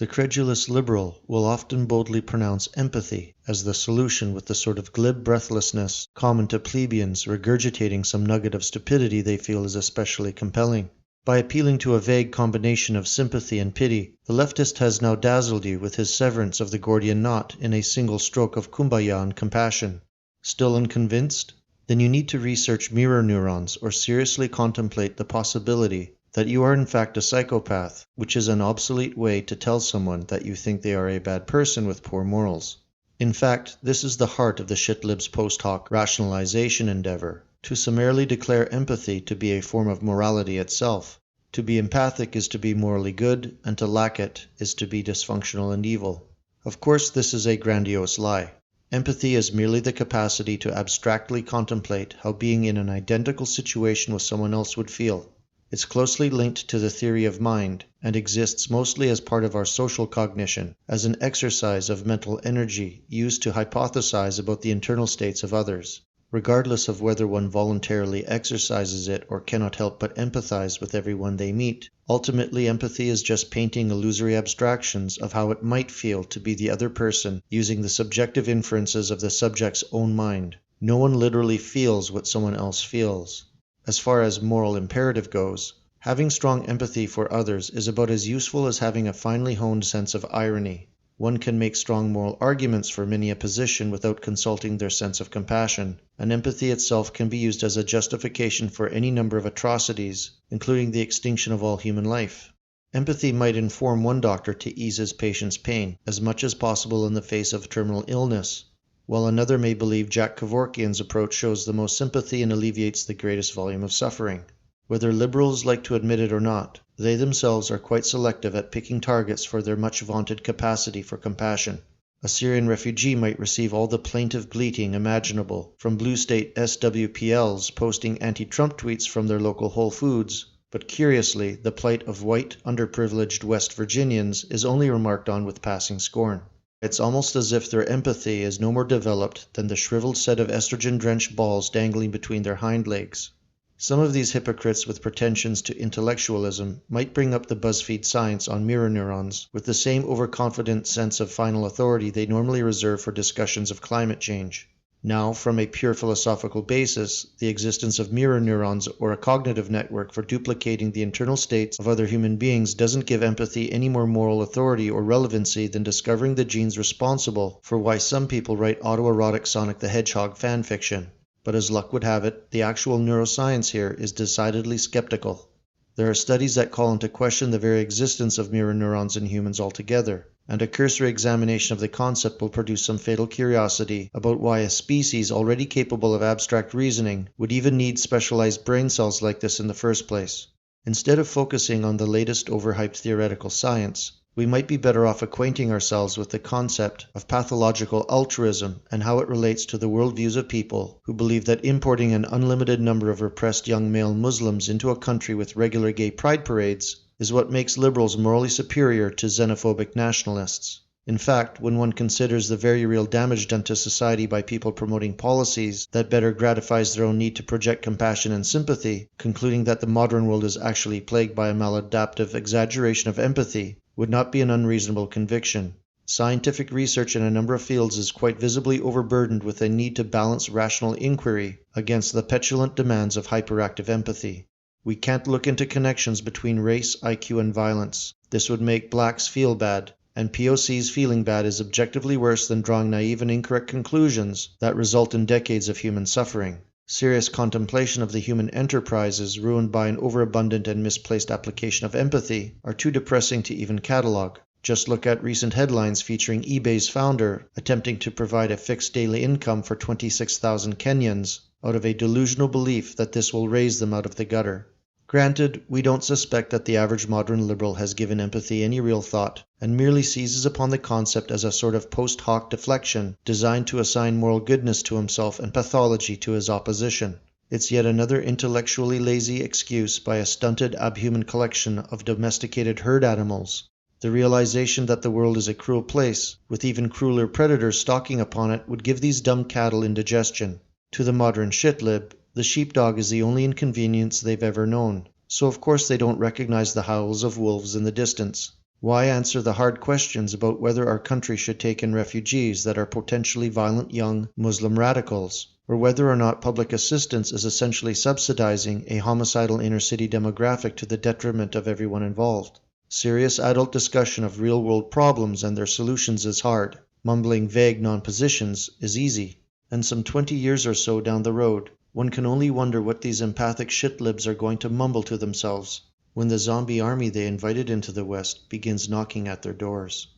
The credulous liberal will often boldly pronounce empathy as the solution with the sort of glib breathlessness common to plebeians regurgitating some nugget of stupidity they feel is especially compelling. By appealing to a vague combination of sympathy and pity, the leftist has now dazzled you with his severance of the Gordian knot in a single stroke of kumbaya and compassion. Still unconvinced? Then you need to research mirror neurons or seriously contemplate the possibility that you are in fact a psychopath, which is an obsolete way to tell someone that you think they are a bad person with poor morals. In fact, this is the heart of the shitlib's post hoc rationalization endeavor, to summarily declare empathy to be a form of morality itself. To be empathic is to be morally good, and to lack it is to be dysfunctional and evil. Of course, this is a grandiose lie. Empathy is merely the capacity to abstractly contemplate how being in an identical situation with someone else would feel. It's closely linked to the theory of mind, and exists mostly as part of our social cognition, as an exercise of mental energy used to hypothesize about the internal states of others. Regardless of whether one voluntarily exercises it or cannot help but empathize with everyone they meet, ultimately empathy is just painting illusory abstractions of how it might feel to be the other person using the subjective inferences of the subject's own mind. No one literally feels what someone else feels. As far as moral imperative goes, having strong empathy for others is about as useful as having a finely honed sense of irony. One can make strong moral arguments for many a position without consulting their sense of compassion, and empathy itself can be used as a justification for any number of atrocities, including the extinction of all human life. Empathy might inform one doctor to ease his patient's pain as much as possible in the face of terminal illness, while another may believe Jack Kevorkian's approach shows the most sympathy and alleviates the greatest volume of suffering. Whether liberals like to admit it or not, they themselves are quite selective at picking targets for their much-vaunted capacity for compassion. A Syrian refugee might receive all the plaintive bleating imaginable from blue state SWPLs posting anti-Trump tweets from their local Whole Foods, but curiously, the plight of white, underprivileged West Virginians is only remarked on with passing scorn. It's almost as if their empathy is no more developed than the shriveled set of estrogen-drenched balls dangling between their hind legs. Some of these hypocrites with pretensions to intellectualism might bring up the BuzzFeed science on mirror neurons with the same overconfident sense of final authority they normally reserve for discussions of climate change. Now, from a pure philosophical basis, the existence of mirror neurons or a cognitive network for duplicating the internal states of other human beings doesn't give empathy any more moral authority or relevancy than discovering the genes responsible for why some people write autoerotic Sonic the Hedgehog fanfiction. But as luck would have it, the actual neuroscience here is decidedly skeptical. There are studies that call into question the very existence of mirror neurons in humans altogether, and a cursory examination of the concept will produce some fatal curiosity about why a species already capable of abstract reasoning would even need specialized brain cells like this in the first place. Instead of focusing on the latest overhyped theoretical science, we might be better off acquainting ourselves with the concept of pathological altruism and how it relates to the worldviews of people who believe that importing an unlimited number of repressed young male Muslims into a country with regular gay pride parades is what makes liberals morally superior to xenophobic nationalists. In fact, when one considers the very real damage done to society by people promoting policies that better gratifies their own need to project compassion and sympathy, concluding that the modern world is actually plagued by a maladaptive exaggeration of empathy would not be an unreasonable conviction. Scientific research in a number of fields is quite visibly overburdened with a need to balance rational inquiry against the petulant demands of hyperactive empathy. We can't look into connections between race, IQ, and violence. This would make blacks feel bad, and POCs feeling bad is objectively worse than drawing naive and incorrect conclusions that result in decades of human suffering. Serious contemplation of the human enterprises ruined by an overabundant and misplaced application of empathy are too depressing to even catalogue. Just look at recent headlines featuring eBay's founder attempting to provide a fixed daily income for 26,000 Kenyans out of a delusional belief that this will raise them out of the gutter. Granted, we don't suspect that the average modern liberal has given empathy any real thought, and merely seizes upon the concept as a sort of post hoc deflection designed to assign moral goodness to himself and pathology to his opposition. It's yet another intellectually lazy excuse by a stunted abhuman collection of domesticated herd animals. The realization that the world is a cruel place, with even crueler predators stalking upon it, would give these dumb cattle indigestion. To the modern shitlib, the sheepdog is the only inconvenience they've ever known, so of course they don't recognize the howls of wolves in the distance. Why answer the hard questions about whether our country should take in refugees that are potentially violent young Muslim radicals, or whether or not public assistance is essentially subsidizing a homicidal inner-city demographic to the detriment of everyone involved? Serious adult discussion of real-world problems and their solutions is hard. Mumbling vague non-positions is easy. And some 20 years or so down the road, one can only wonder what these empathic shitlibs are going to mumble to themselves when the zombie army they invited into the West begins knocking at their doors.